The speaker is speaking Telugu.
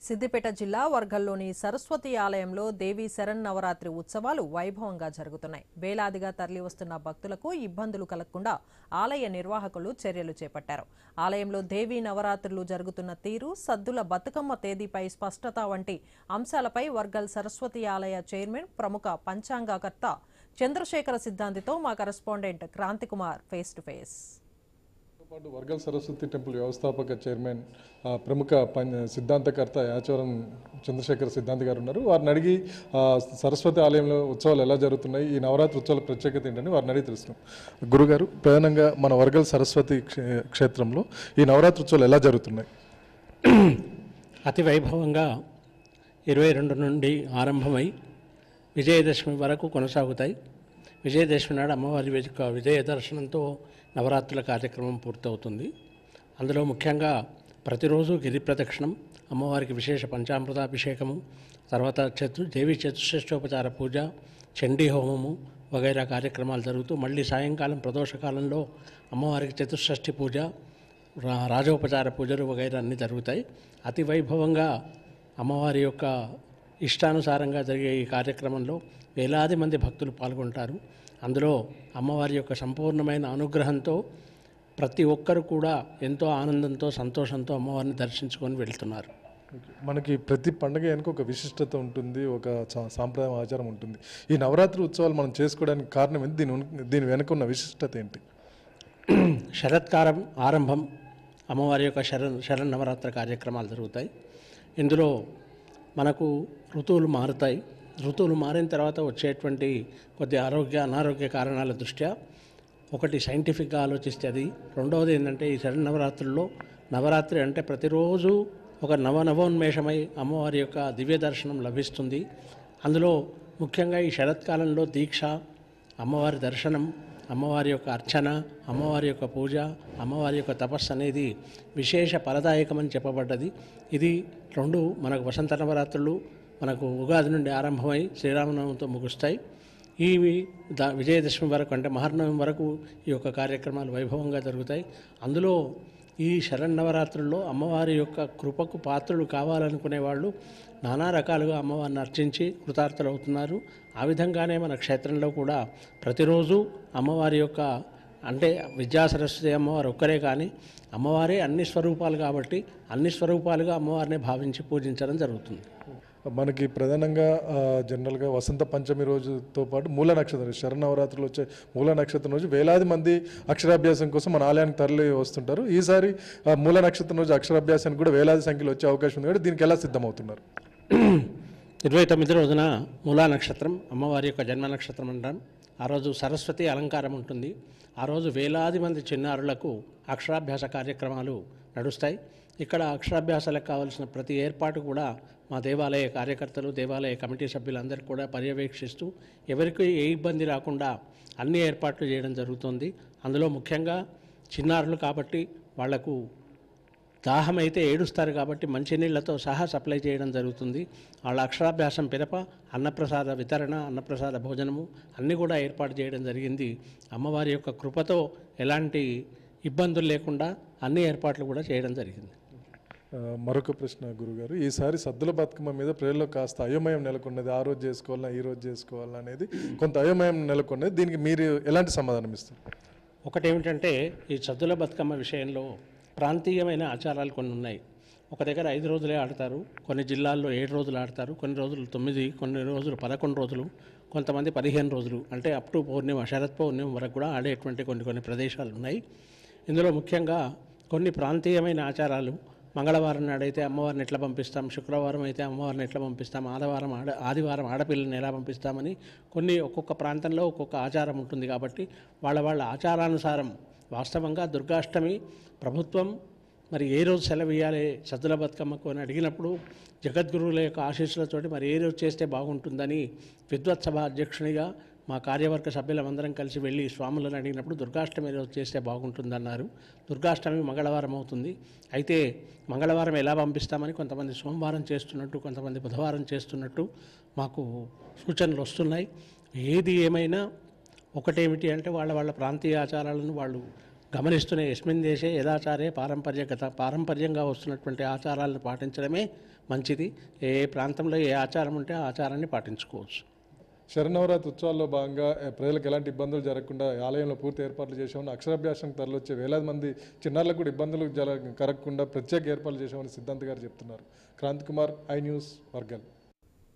సిద్దిపేట జిల్లా వర్గల్లోని సరస్వతి ఆలయంలో దేవీ శరన్నవరాత్రి ఉత్సవాలు వైభవంగా జరుగుతున్నాయి. వేలాదిగా తరలివస్తున్న భక్తులకు ఇబ్బందులు కలగకుండా ఆలయ నిర్వాహకులు చర్యలు చేపట్టారు. ఆలయంలో దేవీ నవరాత్రులు జరుగుతున్న తీరు, సద్దుల బతుకమ్మ తేదీపై స్పష్టత వంటి అంశాలపై వర్గల్ సరస్వతి ఆలయ చైర్మన్, ప్రముఖ పంచాంగకర్త చంద్రశేఖర సిద్ధాంతితో మా correspondent Kranthi Kumar face to face. Wargal Saraswati temple వ్యవస్థాపక చైర్మన్, ప్రముఖ సిద్ధాంతకర్త యాచవరం చంద్రశేఖర సిద్ధాంతి గారు ఉన్నారు. వారిని అడిగి సరస్వతి ఆలయంలో ఉత్సవాలు ఎలా జరుగుతున్నాయి, ఈ నవరాత్రి ఉత్సవాల ప్రత్యేకత ఏంటని వారిని అడిగి తెలుస్తున్నాం. గురుగారు, ప్రధానంగా మన వర్గల్ సరస్వతి క్షేత్రంలో ఈ నవరాత్రి ఉత్సవాలు ఎలా జరుగుతున్నాయి? అతి వైభవంగా 22 నుండి ఆరంభమై విజయదశమి వరకు కొనసాగుతాయి. విజయదశమి నాడు అమ్మవారి విజయ దర్శనంతో నవరాత్రుల కార్యక్రమం పూర్తవుతుంది. అందులో ముఖ్యంగా ప్రతిరోజు గిరి ప్రదక్షిణం, అమ్మవారికి విశేష పంచామృతాభిషేకము, తర్వాత దేవి చతుషష్ఠోపచార పూజ, చండీ హోమము వగైరా కార్యక్రమాలు జరుగుతూ మళ్ళీ సాయంకాలం ప్రదోషకాలంలో అమ్మవారికి చతుషష్ఠి పూజ, రాజోపచార పూజలు వగైరా అన్నీ జరుగుతాయి. అతి వైభవంగా అమ్మవారి యొక్క ఇష్టానుసారంగా జరిగే ఈ కార్యక్రమంలో వేలాది మంది భక్తులు పాల్గొంటారు. అందులో అమ్మవారి యొక్క సంపూర్ణమైన అనుగ్రహంతో ప్రతి ఒక్కరు కూడా ఎంతో ఆనందంతో, సంతోషంతో అమ్మవారిని దర్శించుకొని వెళ్తున్నారు. మనకి ప్రతి పండుగ వెనుక ఒక విశిష్టత ఉంటుంది, ఒక సాంప్రదాయం, ఆచారం ఉంటుంది. ఈ నవరాత్రి ఉత్సవాలు మనం చేసుకోవడానికి కారణం ఏంటి? దీని వెనుక ఉన్న విశిష్టత ఏంటి? శరత్కాలం ఆరంభం అమ్మవారి యొక్క శరన్నవరాత్రి కార్యక్రమాలు జరుగుతాయి. ఇందులో మనకు ఋతువులు మారుతాయి. ఋతువులు మారిన తర్వాత వచ్చేటువంటి కొద్ది అనారోగ్య కారణాల దృష్ట్యా ఒకటి సైంటిఫిక్గా ఆలోచిస్తే అది, రెండవది ఏంటంటే ఈ శరన్నవరాత్రుల్లో నవరాత్రి అంటే ప్రతిరోజు ఒక నవోన్మేషమై అమ్మవారి యొక్క దివ్య దర్శనం లభిస్తుంది. అందులో ముఖ్యంగా ఈ శరత్కాలంలో దీక్ష, అమ్మవారి దర్శనం, అమ్మవారి యొక్క అర్చన, అమ్మవారి యొక్క పూజ, అమ్మవారి యొక్క తపస్సు అనేది విశేష ఫలదాయకమని చెప్పబడ్డది. ఇది రెండు మనకు వసంత నవరాత్రులు మనకు ఉగాది నుండి ఆరంభమై శ్రీరామనవమితో ముగుస్తాయి. ఇవి విజయదశమి వరకు అంటే మహర్నవమి వరకు ఈ యొక్క కార్యక్రమాలు వైభవంగా జరుగుతాయి. అందులో ఈ శరన్నవరాత్రుల్లో అమ్మవారి యొక్క కృపకు పాత్రలు కావాలనుకునే వాళ్ళు నానా రకాలుగా అమ్మవారిని అర్చించి కృతార్థులవుతున్నారు. ఆ విధంగానే మన క్షేత్రంలో కూడా ప్రతిరోజు అమ్మవారి యొక్క అంటే విద్యాసరస్వతి అమ్మవారు ఒక్కరే కానీ అమ్మవారే అన్ని స్వరూపాలు కాబట్టి అన్ని స్వరూపాలుగా అమ్మవారిని భావించి పూజించడం జరుగుతుంది. మనకి ప్రధానంగా జనరల్గా వసంత పంచమి రోజుతో పాటు మూల నక్షత్రం, శరన్నవరాత్రులు వచ్చే మూల నక్షత్రం రోజు వేలాది మంది అక్షరాభ్యాసం కోసం మన ఆలయానికి తరలి వస్తుంటారు. ఈసారి మూల నక్షత్రం రోజు అక్షరాభ్యాసానికి కూడా వేలాది సంఖ్యలో వచ్చే అవకాశం ఉంది కాబట్టి దీనికి ఎలా సిద్ధమవుతున్నారు? 29 రోజున మూలా నక్షత్రం, అమ్మవారి యొక్క జన్మ నక్షత్రం అంటాం. ఆ రోజు సరస్వతి అలంకారం ఉంటుంది. ఆ రోజు వేలాది మంది చిన్నారులకు అక్షరాభ్యాస కార్యక్రమాలు నడుస్తాయి. ఇక్కడ అక్షరాభ్యాసాలకు కావాల్సిన ప్రతి ఏర్పాటు కూడా మా దేవాలయ కార్యకర్తలు, దేవాలయ కమిటీ సభ్యులందరికీ కూడా పర్యవేక్షిస్తూ ఎవరికి ఏ ఇబ్బంది రాకుండా అన్ని ఏర్పాట్లు చేయడం జరుగుతుంది. అందులో ముఖ్యంగా చిన్నారులు కాబట్టి వాళ్లకు దాహం అయితే ఏడుస్తారు కాబట్టి మంచినీళ్లతో సహా సప్లై చేయడం జరుగుతుంది. వాళ్ళ అక్షరాభ్యాసం పిదప అన్నప్రసాద వితరణ, అన్నప్రసాద భోజనము అన్నీ కూడా ఏర్పాటు చేయడం జరిగింది. అమ్మవారి యొక్క కృపతో ఎలాంటి ఇబ్బందులు లేకుండా అన్ని ఏర్పాట్లు కూడా చేయడం జరిగింది. మరొక ప్రశ్న గురుగారు, ఈసారి సద్దుల బతుకమ్మ మీద ప్రజల్లో కాస్త అయోమయం నెలకొన్నది. ఆ రోజు చేసుకోవాలా, ఈ రోజు చేసుకోవాలా అనేది కొంత అయోమయం నెలకొన్నది. దీనికి మీరు ఎలాంటి సమాధానం ఇస్తారు? ఒకటేమిటంటే ఈ సద్దుల బతుకమ్మ విషయంలో ప్రాంతీయమైన ఆచారాలు కొన్ని ఉన్నాయి. ఒక దగ్గర 5 రోజులే ఆడతారు, కొన్ని జిల్లాల్లో 7 రోజులు ఆడతారు, కొన్ని రోజులు 9, కొన్ని రోజులు 11 రోజులు, కొంతమంది 15 రోజులు అంటే అప్ టు పౌర్ణిమ, శరత్ పౌర్ణిమ వరకు కూడా ఆడేటువంటి కొన్ని ప్రదేశాలు ఉన్నాయి. ఇందులో ముఖ్యంగా కొన్ని ప్రాంతీయమైన ఆచారాలు, మంగళవారం నాడైతే అమ్మవారిని ఎట్లా పంపిస్తాం, శుక్రవారం అయితే అమ్మవారిని ఎట్లా పంపిస్తాం, ఆదివారం ఆడపిల్లని ఎలా పంపిస్తామని ఒక్కొక్క ప్రాంతంలో ఒక్కొక్క ఆచారం ఉంటుంది. కాబట్టి వాళ్ళ ఆచారానుసారం వాస్తవంగా దుర్గాష్టమి ప్రభుత్వం మరి ఏ రోజు సెలవు ఇవ్వాలి సద్దుల బతుకమ్మకు అని అడిగినప్పుడు జగద్గురువుల యొక్క ఆశీస్సులతోటి మరి ఏ రోజు చేస్తే బాగుంటుందని విద్వత్ సభ అధ్యక్షునిగా మా కార్యవర్గ సభ్యులందరం కలిసి వెళ్ళి స్వాములను అడిగినప్పుడు దుర్గాష్టమి రోజు చేస్తే బాగుంటుందన్నారు. దుర్గాష్టమి మంగళవారం అవుతుంది. అయితే మంగళవారం ఎలా పంపిస్తామని కొంతమంది సోమవారం చేస్తున్నట్టు, కొంతమంది బుధవారం చేస్తున్నట్టు మాకు సూచనలు వస్తున్నాయి. ఏది ఏమైనా ఒకటేమిటి అంటే వాళ్ళ ప్రాంతీయ ఆచారాలను వాళ్ళు గమనిస్తూనే యస్మిన్ దేశే యదాచారే పారంపర్యగత పారంపర్యంగా వస్తున్నటువంటి ఆచారాలను పాటించడమే మంచిది. ఏ ప్రాంతంలో ఏ ఆచారం ఉంటే ఆ ఆచారాన్ని పాటించుకోవచ్చు. శరన్నవరాత్రి ఉత్సవాల్లో భాగంగా ప్రజలకు ఎలాంటి ఇబ్బందులు జరగకుండా ఆలయంలో పూర్తి ఏర్పాట్లు చేసామని, అక్షరాభ్యాసం తరలివచ్చే వేలాది మంది చిన్నారులకు కూడా ఇబ్బందులు కలగకుండా ప్రత్యేక ఏర్పాట్లు చేసామని సిద్ధాంత్ గారు చెప్తున్నారు. Kranthi Kumar, I news, Wargal.